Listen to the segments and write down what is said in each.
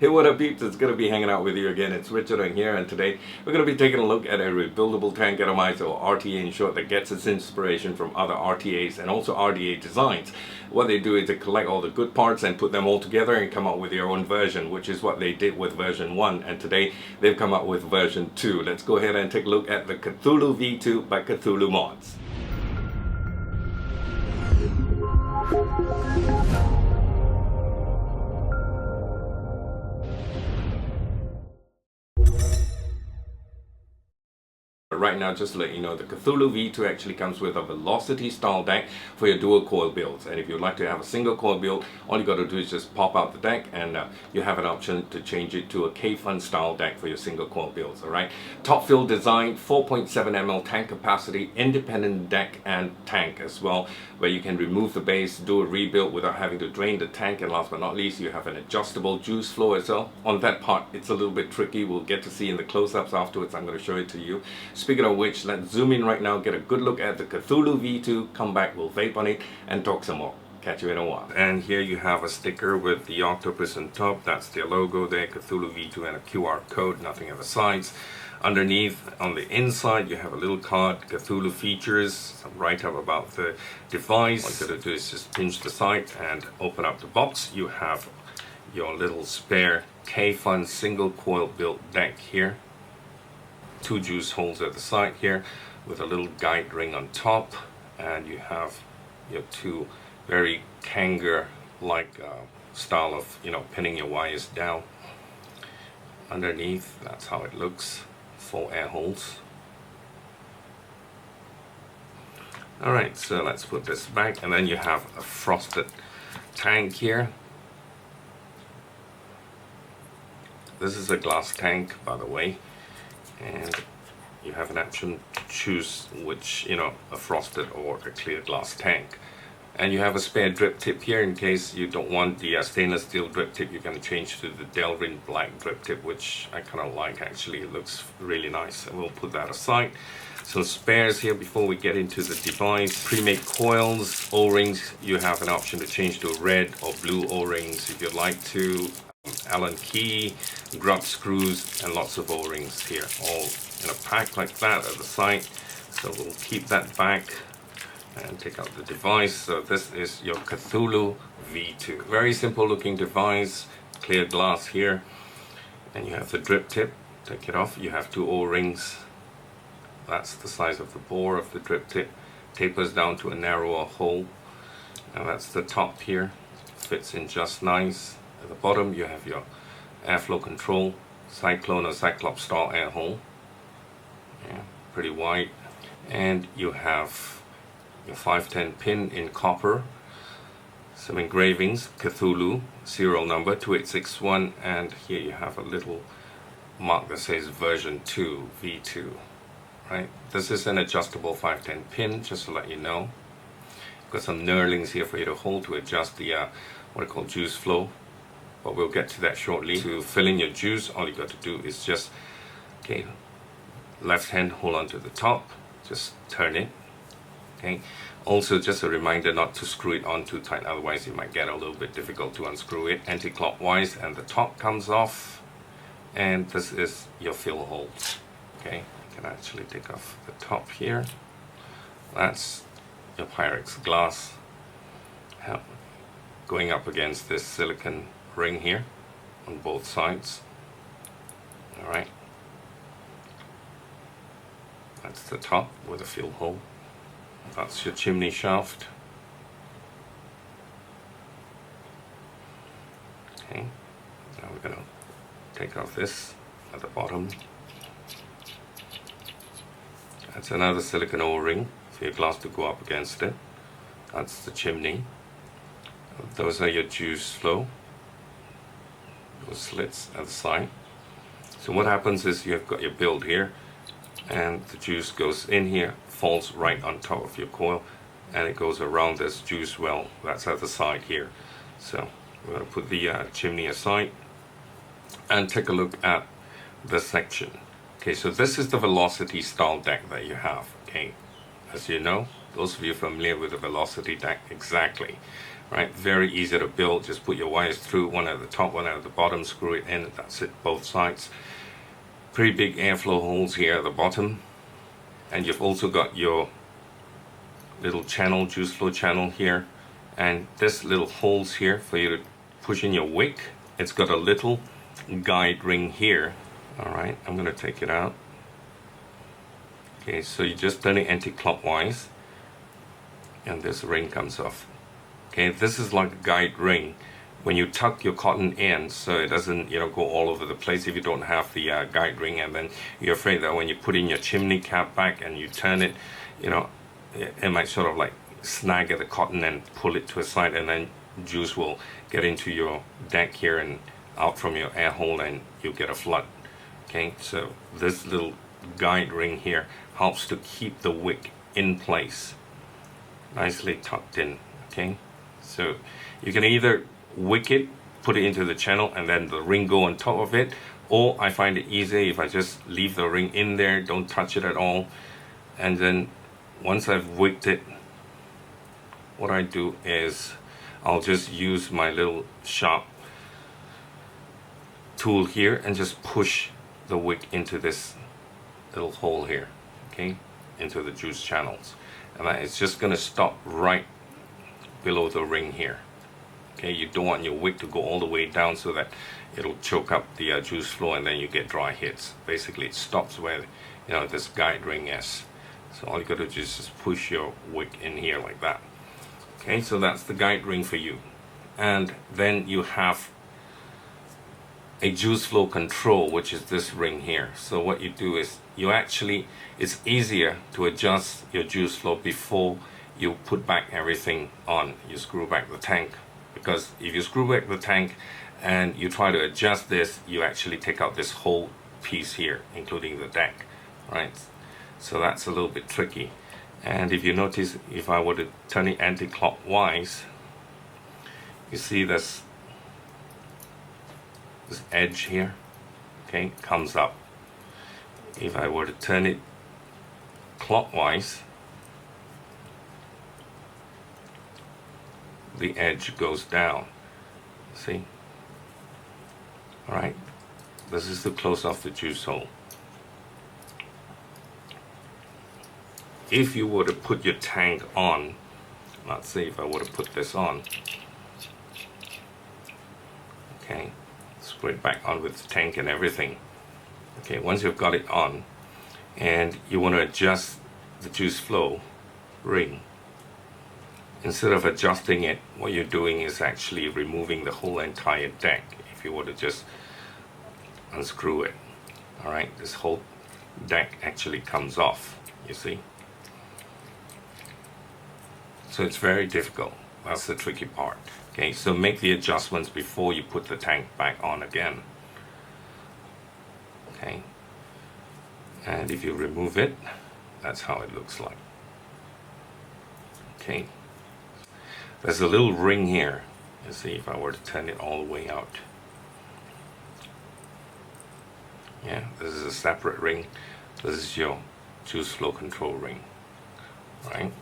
Hey, what up peeps, it's going to be hanging out with you again. It's Richard on here, and today we're going to be taking a look at a rebuildable tank atomizer, or RTA in short, that gets its inspiration from other RTAs and also RTA designs. What they do is they collect all the good parts and put them all together and come up with their own version, which is what they did with version 1, and today they've come up with version 2. Let's go ahead and take a look at the Cthulhu V2 by Cthulhu Mods. Right now, just to let you know, the Cthulhu V2 actually comes with a velocity style deck for your dual coil builds. And if you'd like to have a single coil build, all you got to do is just pop out the deck, and you have an option to change it to a Kayfun style deck for your single coil builds. Alright, top fill design, 4.7 ml tank capacity, independent deck and tank as well, where you can remove the base, do a rebuild without having to drain the tank, and last but not least, you have an adjustable juice flow as well. On that part, it's a little bit tricky. We'll get to see in the close-ups afterwards. I'm going to show it to you. Speaking of which, let's zoom in right now, get a good look at the Cthulhu V2, come back, we'll vape on it, and talk some more. Catch you in a while. And here you have a sticker with the octopus on top. That's their logo there, Cthulhu V2, and a QR code, nothing at the sides. Underneath, on the inside, you have a little card, Cthulhu features, some write-up about the device. What you're going to do is just pinch the side and open up the box. You have your little spare Kayfun single coil built deck here. 2 juice holes at the side here with a little guide ring on top, and you have your 2 very Kanga like style of pinning your wires down. Underneath, that's how it looks, 4 air holes. Alright, so let's put this back, and then you have a frosted tank here. This is a glass tank, by the way, and you have an option to choose which, a frosted or a clear glass tank. And you have a spare drip tip here in case you don't want the stainless steel drip tip. You can change to the Delrin black drip tip, which I kind of like actually. It looks really nice, and we'll put that aside. Some spares here before we get into the device. Pre-made coils, O-rings. You have an option to change to red or blue O-rings if you'd like to. Allen key, grub screws, and lots of O-rings here, all in a pack like that at the side. So we'll keep that back and take out the device. So this is your Cthulhu V2. Very simple looking device, clear glass here, and you have the drip tip. Take it off. You have 2 O-rings. That's the size of the bore of the drip tip. Tapers down to a narrower hole, and that's the top here. Fits in just nice. At the bottom you have your airflow control, cyclone or cyclops style air hole, pretty wide, and you have your 510 pin in copper, some engravings, Cthulhu, serial number 2861, and here you have a little mark that says version 2 V2. Right, this is an adjustable 510 pin, just to let you know. Got some knurlings here for you to hold to adjust the what I call juice flow, but we'll get to that shortly. To fill in your juice, all you got to do is just, left hand hold on to the top, just turn it. Also, just a reminder not to screw it on too tight, otherwise it might get a little bit difficult to unscrew it. Anti-clockwise, and the top comes off, and this is your fill hole. You can actually take off the top here. That's your Pyrex glass going up against this silicone ring here on both sides. Alright, that's the top with a fill hole. That's your chimney shaft. Now we're going to take off this at the bottom. That's another silicone O-ring for your glass to go up against it. That's the chimney. Those are your juice flow, those slits at the side. So what happens is you've got your build here, and the juice goes in here, falls right on top of your coil, and it goes around this juice well that's at the side here. So we're going to put the chimney aside and take a look at this section. So this is the velocity style deck that you have. As you know, those of you familiar with the velocity deck, exactly. right? Very easy to build. Just put your wires through, one at the top, one at the bottom, screw it in, that's it, both sides. Pretty big airflow holes here at the bottom, and you've also got your little channel, juice flow channel here, and this little holes here for you to push in your wick. It's got a little guide ring here. All right, I'm gonna take it out. Okay, so you just turn it anti-clockwise, and this ring comes off. Okay, this is like a guide ring when you tuck your cotton in, so it doesn't, you know, go all over the place if you don't have the guide ring, and then you're afraid that when you put in your chimney cap back and you turn it, you know, it might sort of like snag at the cotton and pull it to a side, and then juice will get into your deck here and out from your air hole, and you'll get a flood. Okay, so this little guide ring here helps to keep the wick in place, nicely tucked in. Okay, so you can either wick it, put it into the channel, and then the ring go on top of it, or I find it easy if I just leave the ring in there, don't touch it at all, and then once I've wicked it, what I do is I'll just use my little sharp tool here and just push the wick into this little hole here, okay, into the juice channels, and it's just going to stop right below the ring here. Okay, you don't want your wick to go all the way down so that it'll choke up the juice flow and then you get dry hits. Basically it stops where, you know, this guide ring is. So all you got to do is just push your wick in here like that. Okay, so that's the guide ring for you. And then you have a juice flow control, which is this ring here. So what you do is you actually, it's easier to adjust your juice flow before you put back everything on. You screw back the tank, because if you screw back the tank and you try to adjust this, you actually take out this whole piece here, including the deck, right? So that's a little bit tricky. And if you notice, if I were to turn it anti-clockwise, you see this edge here, okay, comes up. If I were to turn it clockwise, the edge goes down. See? Alright, this is to close off the juice hole. If you were to put your tank on, let's say if I were to put this on, okay, screw it back on with the tank and everything. Okay, once you've got it on and you want to adjust the juice flow ring, instead of adjusting it, what you're doing is actually removing the whole entire deck. If you were to just unscrew it, all right, this whole deck actually comes off, you see. So it's very difficult. That's the tricky part. Okay, so make the adjustments before you put the tank back on again. Okay, and if you remove it, that's how it looks like. Okay, there's a little ring here. You see, if I were to turn it all the way out, yeah, this is a separate ring. This is your juice flow control ring, right?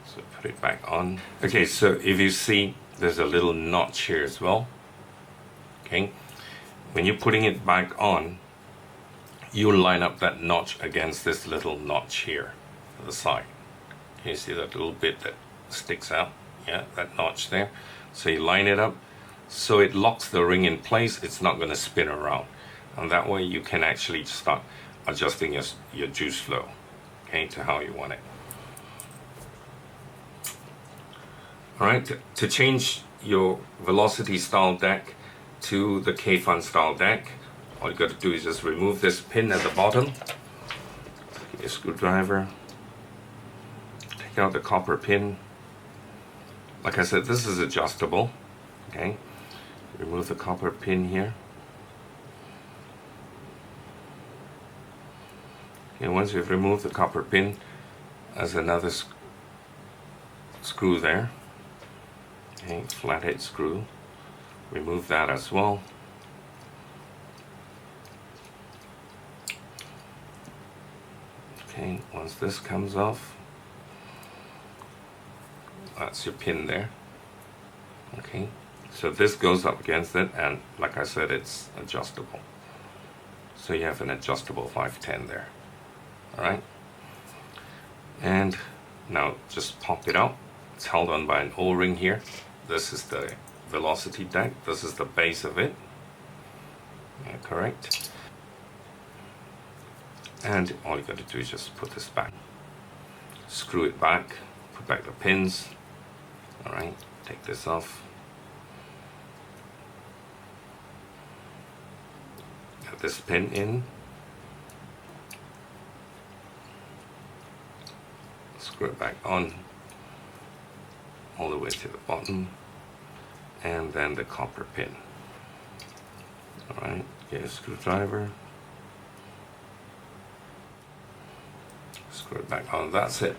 So put it back on. Okay, so if you see, there's a little notch here as well. Okay, when you're putting it back on, you line up that notch against this little notch here to the side. Can you see that little bit that sticks out? Yeah, that notch there. So you line it up so it locks the ring in place. It's not going to spin around, and that way you can actually start adjusting your juice flow, okay, to how you want it. Alright, to change your velocity style deck to the Kayfun style deck, all you got to do is just remove this pin at the bottom, take your screwdriver, take out the copper pin. Like I said, this is adjustable, okay? Remove the copper pin here. Okay, once you've removed the copper pin, there's another screw there. Okay, flathead screw. Remove that as well. Okay, once this comes off, that's your pin there. Okay, so this goes up against it, and like I said, it's adjustable. So you have an adjustable 510 there. Alright, and now just pop it out. It's held on by an O-ring here. This is the velocity deck. This is the base of it. Yeah, correct. And all you got to do is just put this back. Screw it back. Put back the pins. Alright, take this off. Get this pin in. Screw it back on all the way to the bottom, and then the copper pin. Alright, get a screwdriver, screw it back on. That's it.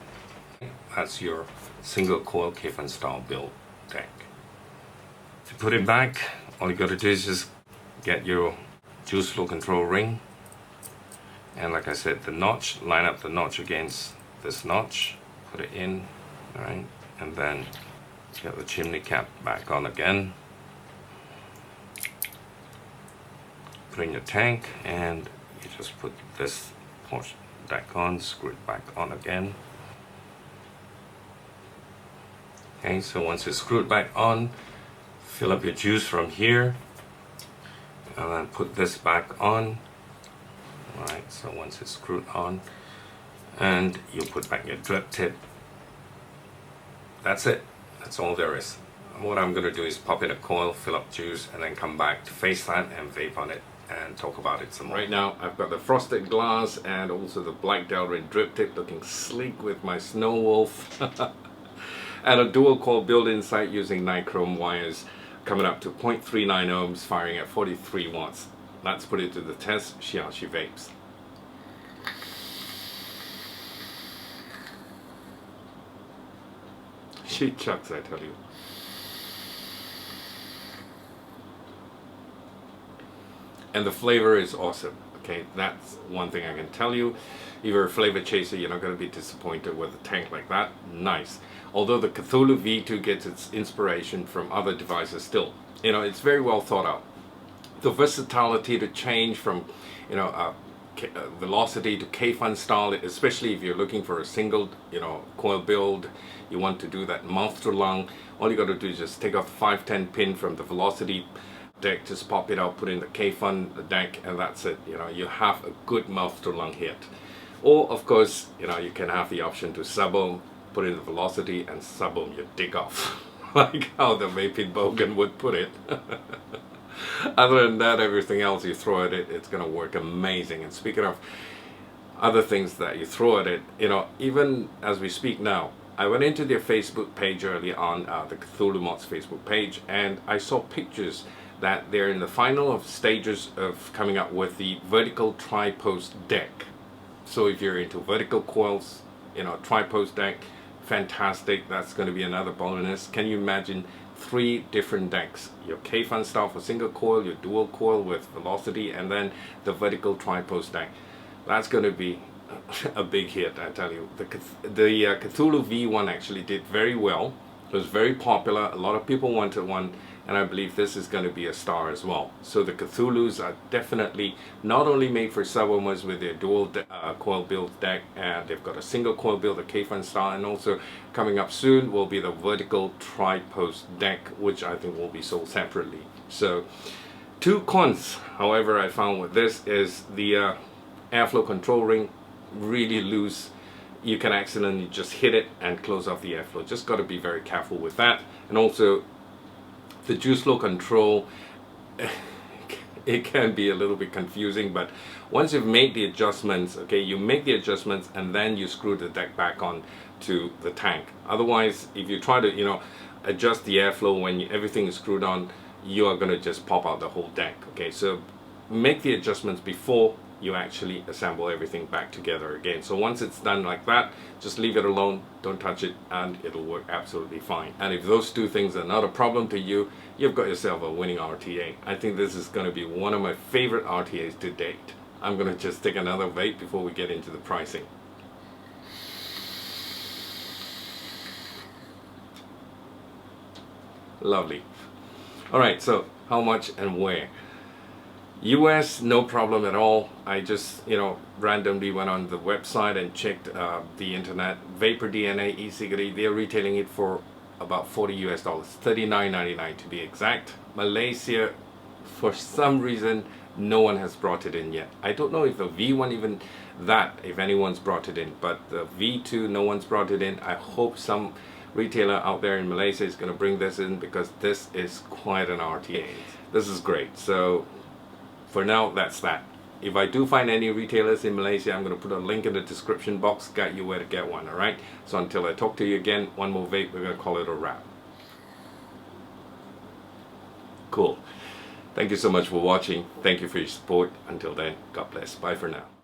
That's your single coil Kayfun style build deck. To put it back, all you got to do is just get your juice flow control ring, and like I said, the notch, line up the notch against this notch, put it in, alright, and then get the chimney cap back on again. Put in your tank, and you just put this portion back on, screw it back on again. Okay, so once it's screwed back on, fill up your juice from here, and then put this back on. Alright, so once it's screwed on, and you put back your drip tip. That's it. That's all there is. What I'm going to do is pop in a coil, fill up juice, and then come back to face that and vape on it and talk about it some more. Right now I've got the frosted glass and also the black Delrin drip tip looking sleek with my Snow Wolf and a dual coil build inside using nichrome wires coming up to 0.39 ohms, firing at 43 watts. Let's put it to the test, see how she vapes. She chucks, I tell you. And the flavor is awesome. Okay, that's one thing I can tell you. If you're a flavor chaser, you're not going to be disappointed with a tank like that. Nice. Although the Cthulhu V2 gets its inspiration from other devices still. You know, it's very well thought out. The versatility to change from, you know, velocity to Kayfun style, especially if you're looking for a single, you know, coil build, you want to do that mouth to lung, all you got to do is just take off the 510 pin from the velocity deck, just pop it out, put in the Kayfun deck, and that's it. You know, you have a good mouth to lung hit. Or of course, you know, you can have the option to sub-ohm, put in the velocity, and sub-ohm your dick off like how the Vape Bogan would put it. Other than that, everything else you throw at it, it's gonna work amazing. And speaking of other things that you throw at it, you know, even as we speak now, I went into their Facebook page early on, the Cthulhu Mod's Facebook page, and I saw pictures that they're in the final stages of coming up with the vertical tri-post deck. So if you're into vertical coils, you know, tri-post deck, fantastic. That's going to be another bonus. Can you imagine 3 different decks? Your Kayfun style for single coil, your dual coil with velocity, and then the vertical tri-post deck. That's going to be a big hit, I tell you. The Cthulhu V1 actually did very well. It was very popular. A lot of people wanted one, and I believe this is going to be a star as well. So the Cthulhus are definitely not only made for sub-ohmers with their dual coil build deck, and they've got a single coil build, the Kayfun style, and also coming up soon will be the vertical tri-post deck, which I think will be sold separately. So 2 cons, however, I found with this is the airflow control ring, really loose. You can accidentally just hit it and close off the airflow. Just got to be very careful with that. And also the juice flow control, it can be a little bit confusing, but once you've made the adjustments, okay, you make the adjustments and then you screw the deck back on to the tank. Otherwise, if you try to, you know, adjust the airflow when everything is screwed on, you are going to just pop out the whole deck. Okay, so make the adjustments before you actually assemble everything back together again. So once it's done like that, just leave it alone, don't touch it, and it'll work absolutely fine. And if those 2 things are not a problem to you, you've got yourself a winning RTA. I think this is going to be one of my favorite RTAs to date. I'm going to just take another vape before we get into the pricing. Lovely. All right, so how much and where? US, no problem at all. I just, randomly went on the website and checked the internet. Vapor DNA e-cigarette, they're retailing it for about $40 US, $39.99 to be exact. Malaysia, for some reason, no one has brought it in yet. I don't know if the V1 even that, if anyone's brought it in, but the V2, no one's brought it in. I hope some retailer out there in Malaysia is going to bring this in, because this is quite an RTA. This is great. So for now, that's that. If I do find any retailers in Malaysia, I'm going to put a link in the description box, guide you where to get one. Alright, so until I talk to you again, one more vape, we're going to call it a wrap. Cool. Thank you so much for watching. Thank you for your support. Until then, God bless. Bye for now.